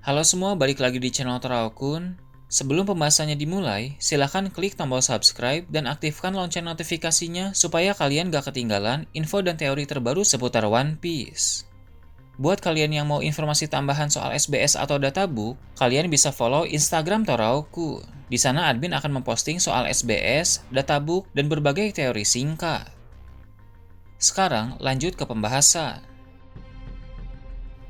Halo semua, balik lagi di channel Teraokun. Sebelum pembahasannya dimulai, silahkan klik tombol subscribe dan aktifkan lonceng notifikasinya supaya kalian gak ketinggalan info dan teori terbaru seputar One Piece. Buat kalian yang mau informasi tambahan soal SBS atau databook, kalian bisa follow Instagram Teraokun. Di sana admin akan memposting soal SBS, databook, dan berbagai teori singkat. Sekarang lanjut ke pembahasan.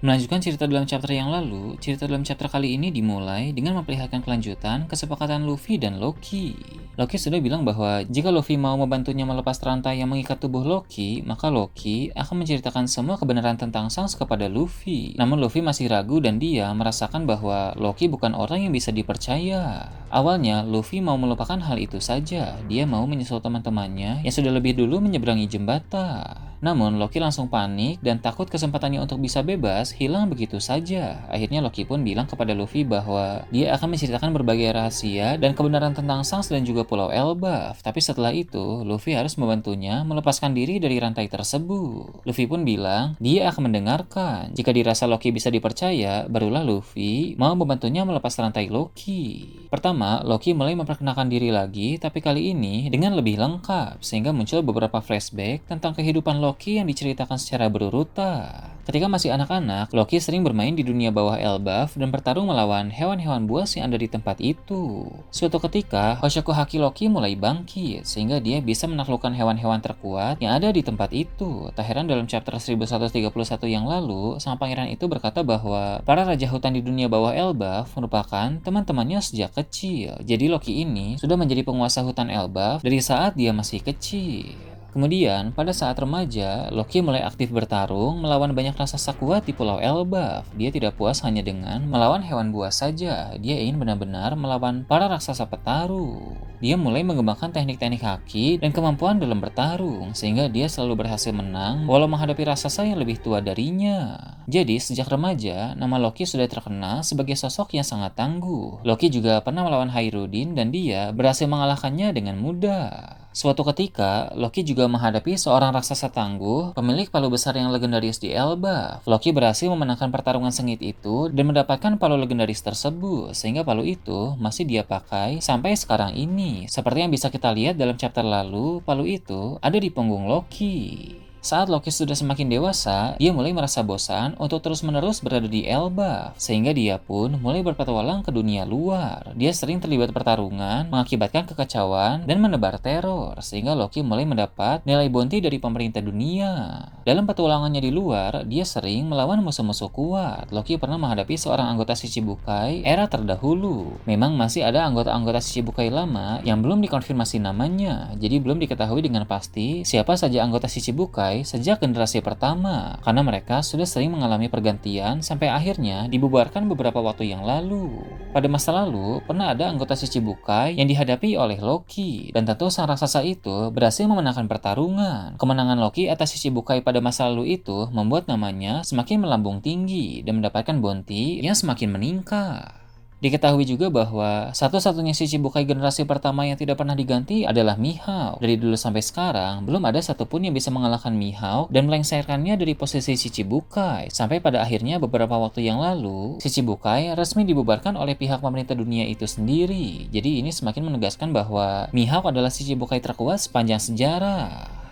Melanjutkan cerita dalam chapter yang lalu, cerita dalam chapter kali ini dimulai dengan memperlihatkan kelanjutan kesepakatan Luffy dan Loki. Loki sudah bilang bahwa jika Luffy mau membantunya melepas rantai yang mengikat tubuh Loki, maka Loki akan menceritakan semua kebenaran tentang Shanks kepada Luffy. Namun Luffy masih ragu dan dia merasakan bahwa Loki bukan orang yang bisa dipercaya. Awalnya, Luffy mau melupakan hal itu saja. Dia mau menyusul teman-temannya yang sudah lebih dulu menyeberangi jembatan. Namun, Loki langsung panik dan takut kesempatannya untuk bisa bebas hilang begitu saja. Akhirnya Loki pun bilang kepada Luffy bahwa dia akan menceritakan berbagai rahasia dan kebenaran tentang Shanks dan juga Pulau Elbaf. Tapi setelah itu, Luffy harus membantunya melepaskan diri dari rantai tersebut. Luffy pun bilang dia akan mendengarkan. Jika dirasa Loki bisa dipercaya, barulah Luffy mau membantunya melepas rantai Loki. Pertama, Loki mulai memperkenalkan diri lagi, tapi kali ini dengan lebih lengkap, sehingga muncul beberapa flashback tentang kehidupan Loki yang diceritakan secara berurutan. Ketika masih anak-anak, Loki sering bermain di dunia bawah Elbaf dan bertarung melawan hewan-hewan buas yang ada di tempat itu. Suatu ketika, Hoshoku Haki Loki mulai bangkit, sehingga dia bisa menaklukkan hewan-hewan terkuat yang ada di tempat itu. Tak heran dalam chapter 1131 yang lalu, sang pangeran itu berkata bahwa para raja hutan di dunia bawah Elbaf merupakan teman-temannya sejak kecil. Jadi Loki ini sudah menjadi penguasa hutan Elbaf dari saat dia masih kecil. Kemudian, pada saat remaja, Loki mulai aktif bertarung melawan banyak raksasa kuat di Pulau Elbaf. Dia tidak puas hanya dengan melawan hewan buas saja. Dia ingin benar-benar melawan para raksasa petarung. Dia mulai mengembangkan teknik-teknik haki dan kemampuan dalam bertarung, sehingga dia selalu berhasil menang walau menghadapi raksasa yang lebih tua darinya. Jadi, sejak remaja, nama Loki sudah terkenal sebagai sosok yang sangat tangguh. Loki juga pernah melawan Hairudin dan dia berhasil mengalahkannya dengan mudah. Suatu ketika, Loki juga menghadapi seorang raksasa tangguh, pemilik palu besar yang legendaris di Elbaf. Loki berhasil memenangkan pertarungan sengit itu dan mendapatkan palu legendaris tersebut, sehingga palu itu masih dia pakai sampai sekarang ini. Seperti yang bisa kita lihat dalam chapter lalu, palu itu ada di punggung Loki. Saat Loki sudah semakin dewasa, dia mulai merasa bosan untuk terus-menerus berada di Elbaf, sehingga dia pun mulai berpetualang ke dunia luar. Dia sering terlibat pertarungan, mengakibatkan kekacauan, dan menebar teror, sehingga Loki mulai mendapat nilai bounty dari pemerintah dunia. Dalam petualangannya di luar, dia sering melawan musuh-musuh kuat. Loki pernah menghadapi seorang anggota Shichibukai era terdahulu. Memang masih ada anggota-anggota Shichibukai lama yang belum dikonfirmasi namanya, jadi belum diketahui dengan pasti siapa saja anggota Shichibukai sejak generasi pertama, karena mereka sudah sering mengalami pergantian sampai akhirnya dibubarkan beberapa waktu yang lalu. Pada masa lalu, pernah ada anggota Shichibukai yang dihadapi oleh Loki, dan tentu sang raksasa itu berhasil memenangkan pertarungan. Kemenangan Loki atas Shichibukai pada masa lalu itu membuat namanya semakin melambung tinggi dan mendapatkan bounty yang semakin meningkat. Diketahui juga bahwa satu-satunya Shichibukai generasi pertama yang tidak pernah diganti adalah Mihawk. Dari dulu sampai sekarang, belum ada satupun yang bisa mengalahkan Mihawk dan melengsarkannya dari posisi Shichibukai. Sampai pada akhirnya beberapa waktu yang lalu, Shichibukai resmi dibubarkan oleh pihak pemerintah dunia itu sendiri. Jadi ini semakin menegaskan bahwa Mihawk adalah Shichibukai terkuat sepanjang sejarah.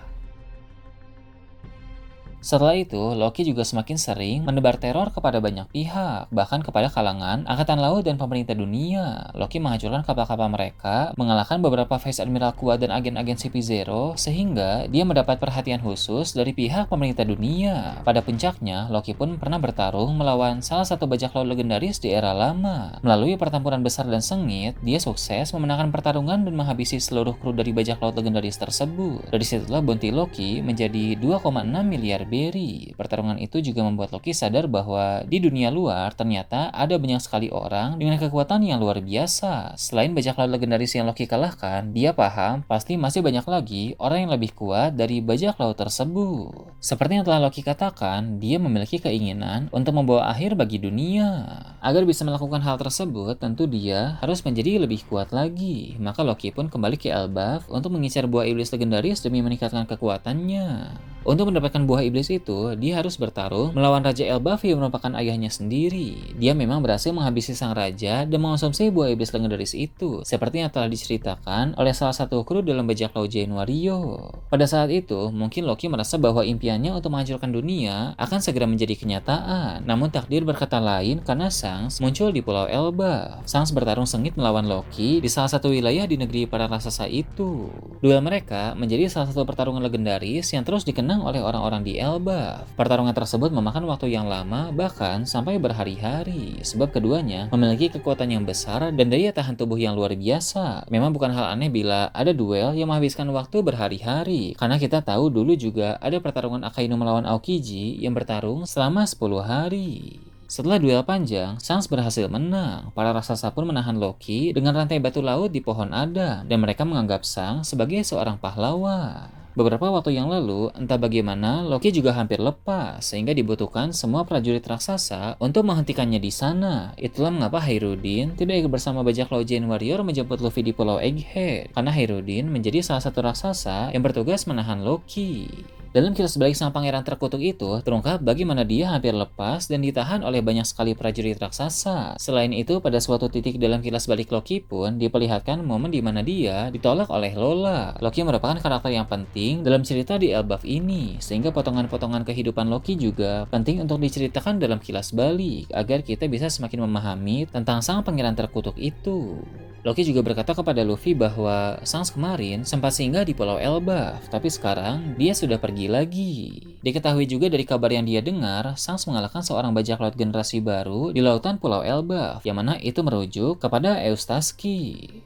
Setelah itu, Loki juga semakin sering menebar teror kepada banyak pihak, bahkan kepada kalangan Angkatan Laut dan pemerintah dunia. Loki menghancurkan kapal-kapal mereka, mengalahkan beberapa Vice Admiral kuat dan agen-agen CP0, sehingga dia mendapat perhatian khusus dari pihak pemerintah dunia. Pada puncaknya, Loki pun pernah bertarung melawan salah satu bajak laut legendaris di era lama. Melalui pertempuran besar dan sengit, dia sukses memenangkan pertarungan dan menghabisi seluruh kru dari bajak laut legendaris tersebut. Dari situlah bounty Loki menjadi 2,6 miliar berry. Pertarungan itu juga membuat Loki sadar bahwa di dunia luar ternyata ada banyak sekali orang dengan kekuatan yang luar biasa. Selain bajak laut legendaris yang Loki kalahkan, dia paham pasti masih banyak lagi orang yang lebih kuat dari bajak laut tersebut. Seperti yang telah Loki katakan, dia memiliki keinginan untuk membawa akhir bagi dunia. Agar bisa melakukan hal tersebut, tentu dia harus menjadi lebih kuat lagi. Maka Loki pun kembali ke Elbaf untuk mengincar buah iblis legendaris demi meningkatkan kekuatannya. Untuk mendapatkan buah iblis itu, dia harus bertarung melawan Raja Elbaf yang merupakan ayahnya sendiri. Dia memang berhasil menghabisi sang raja dan mengonsumsi buah iblis legendaris itu, seperti yang telah diceritakan oleh salah satu kru dalam bajak laut Giant Warrior. Pada saat itu, mungkin Loki merasa bahwa impiannya untuk menghancurkan dunia akan segera menjadi kenyataan. Namun takdir berkata lain karena Shanks muncul di Pulau Elbaf. Shanks bertarung sengit melawan Loki di salah satu wilayah di negeri para raksasa itu. Duel mereka menjadi salah satu pertarungan legendaris yang terus dikenang oleh orang-orang di Elbaf. Pertarungan tersebut memakan waktu yang lama, bahkan sampai berhari-hari, sebab keduanya memiliki kekuatan yang besar dan daya tahan tubuh yang luar biasa. Memang bukan hal aneh bila ada duel yang menghabiskan waktu berhari-hari, karena kita tahu dulu juga ada pertarungan Akainu melawan Aokiji yang bertarung selama 10 hari. Setelah duel panjang, Shanks berhasil menang. Para raksasa pun menahan Loki dengan rantai batu laut di pohon Adam, dan mereka menganggap Shanks sebagai seorang pahlawan. Beberapa waktu yang lalu, entah bagaimana, Loki juga hampir lepas, sehingga dibutuhkan semua prajurit raksasa untuk menghentikannya di sana. Itulah mengapa Hairudin tidak ikut bersama bajak laut Giant Warrior menjemput Luffy di Pulau Egghead, karena Hairudin menjadi salah satu raksasa yang bertugas menahan Loki. Dalam kilas balik sang pangeran terkutuk itu, terungkap bagaimana dia hampir lepas dan ditahan oleh banyak sekali prajurit raksasa. Selain itu, pada suatu titik dalam kilas balik Loki pun diperlihatkan momen di mana dia ditolak oleh Lola. Loki merupakan karakter yang penting dalam cerita di Elbaf ini, sehingga potongan-potongan kehidupan Loki juga penting untuk diceritakan dalam kilas balik, agar kita bisa semakin memahami tentang sang pangeran terkutuk itu. Loki juga berkata kepada Luffy bahwa Shanks kemarin sempat singgah di Pulau Elbaf, tapi sekarang dia sudah pergi lagi. Diketahui juga dari kabar yang dia dengar, Shanks mengalahkan seorang bajak laut generasi baru di lautan Pulau Elbaf, yang mana itu merujuk kepada Eustaski.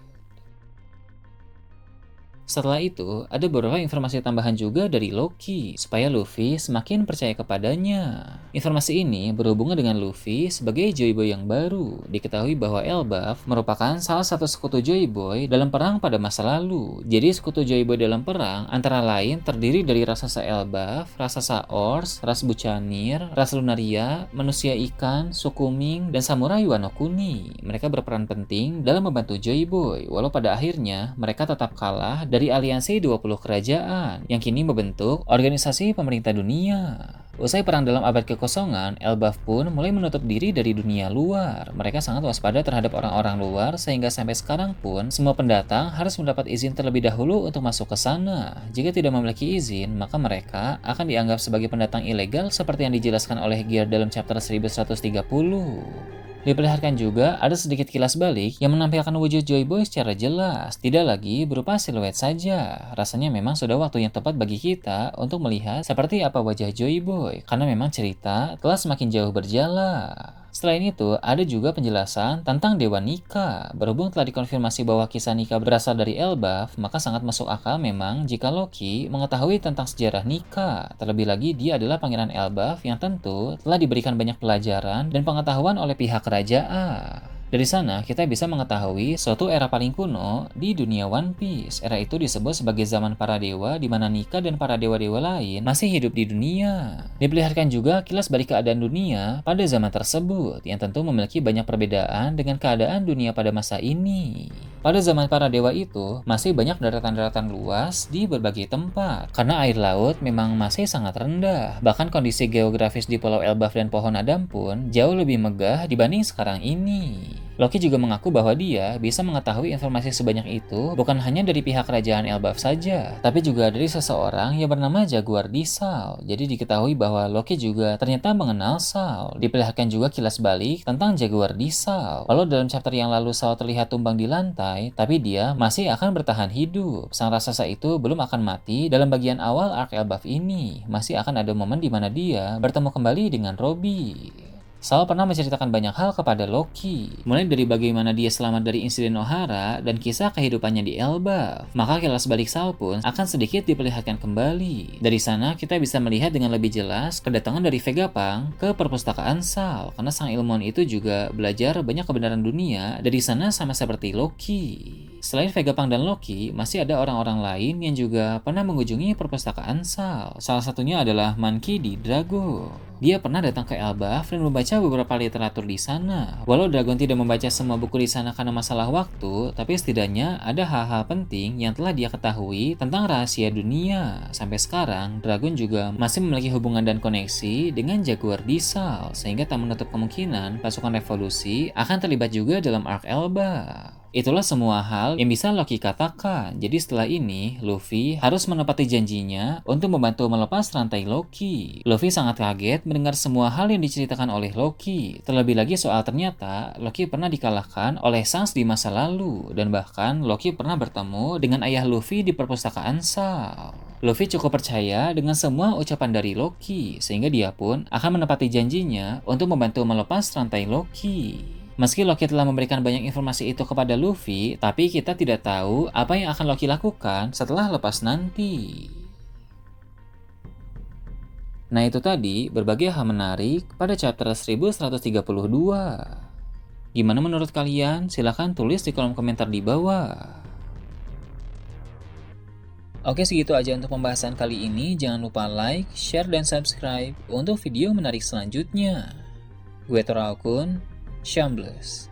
Setelah itu, ada beberapa informasi tambahan juga dari Loki, supaya Luffy semakin percaya kepadanya. Informasi ini berhubungan dengan Luffy sebagai Joy Boy yang baru. Diketahui bahwa Elbaf merupakan salah satu sekutu Joy Boy dalam perang pada masa lalu. Jadi sekutu Joy Boy dalam perang antara lain terdiri dari raksasa Elbaf, raksasa Ors, ras Buccaneer, ras Lunaria, manusia ikan, suku Ming, dan samurai Wano Kuni. Mereka berperan penting dalam membantu Joy Boy, walau pada akhirnya mereka tetap kalah dari aliansi 20 kerajaan yang kini membentuk organisasi pemerintah dunia. Usai perang dalam abad kekosongan, Elbaf pun mulai menutup diri dari dunia luar. Mereka sangat waspada terhadap orang-orang luar sehingga sampai sekarang pun semua pendatang harus mendapat izin terlebih dahulu untuk masuk ke sana. Jika tidak memiliki izin, maka mereka akan dianggap sebagai pendatang ilegal seperti yang dijelaskan oleh Gear dalam chapter 1130. Diperlihatkan juga ada sedikit kilas balik yang menampilkan wujud Joy Boy secara jelas, tidak lagi berupa siluet saja. Rasanya memang sudah waktu yang tepat bagi kita untuk melihat seperti apa wajah Joy Boy, karena memang cerita telah semakin jauh berjalan. Selain itu, ada juga penjelasan tentang Dewa Nika. Berhubung telah dikonfirmasi bahwa kisah Nika berasal dari Elbaf, maka sangat masuk akal memang jika Loki mengetahui tentang sejarah Nika. Terlebih lagi, dia adalah pangeran Elbaf yang tentu telah diberikan banyak pelajaran dan pengetahuan oleh pihak kerajaan. Dari sana, kita bisa mengetahui suatu era paling kuno di dunia One Piece. Era itu disebut sebagai zaman para dewa, di mana Nika dan para dewa-dewa lain masih hidup di dunia. Diperlihatkan juga kilas balik keadaan dunia pada zaman tersebut, yang tentu memiliki banyak perbedaan dengan keadaan dunia pada masa ini. Pada zaman para dewa itu, masih banyak daratan-daratan luas di berbagai tempat, karena air laut memang masih sangat rendah. Bahkan kondisi geografis di Pulau Elbaf dan Pohon Adam pun jauh lebih megah dibanding sekarang ini. Loki juga mengaku bahwa dia bisa mengetahui informasi sebanyak itu bukan hanya dari pihak kerajaan Elbaf saja, tapi juga dari seseorang yang bernama Jaguar di Sal. Jadi diketahui bahwa Loki juga ternyata mengenal Sal. Diperlihatkan juga kilas balik tentang Jaguar di Sal. Walau dalam chapter yang lalu Sal terlihat tumbang di lantai, tapi dia masih akan bertahan hidup. Sang raksasa itu belum akan mati dalam bagian awal arc Elbaf ini. Masih akan ada momen di mana dia bertemu kembali dengan Robby. Sal pernah menceritakan banyak hal kepada Loki, mulai dari bagaimana dia selamat dari insiden Ohara dan kisah kehidupannya di Elbaf. Maka kilas balik Sal pun akan sedikit diperlihatkan kembali. Dari sana kita bisa melihat dengan lebih jelas kedatangan dari Vegapunk ke perpustakaan Sal, karena sang ilmuwan itu juga belajar banyak kebenaran dunia dari sana sama seperti Loki. Selain Vegapunk dan Loki, masih ada orang-orang lain yang juga pernah mengunjungi perpustakaan Sal. Salah satunya adalah Monkey D. Drago. Dia pernah datang ke Elbaf dan membaca beberapa literatur di sana. Walau Dragon tidak membaca semua buku di sana karena masalah waktu, tapi setidaknya ada hal-hal penting yang telah dia ketahui tentang rahasia dunia. Sampai sekarang, Dragon juga masih memiliki hubungan dan koneksi dengan Jaguar di Sal, sehingga tak menutup kemungkinan pasukan revolusi akan terlibat juga dalam Arc Elbaf. Itulah semua hal yang bisa Loki katakan. Jadi setelah ini, Luffy harus menepati janjinya untuk membantu melepas rantai Loki. Luffy sangat kaget mendengar semua hal yang diceritakan oleh Loki. Terlebih lagi soal ternyata Loki pernah dikalahkan oleh Shanks di masa lalu. Dan bahkan Loki pernah bertemu dengan ayah Luffy di perpustakaan Sal. Luffy cukup percaya dengan semua ucapan dari Loki, sehingga dia pun akan menepati janjinya untuk membantu melepas rantai Loki. Meski Loki telah memberikan banyak informasi itu kepada Luffy, tapi kita tidak tahu apa yang akan Loki lakukan setelah lepas nanti. Nah itu tadi berbagai hal menarik pada chapter 1132. Gimana menurut kalian? Silahkan tulis di kolom komentar di bawah. Oke, segitu aja untuk pembahasan kali ini. Jangan lupa like, share, dan subscribe untuk video menarik selanjutnya. Gue Tora Okun, Shambles.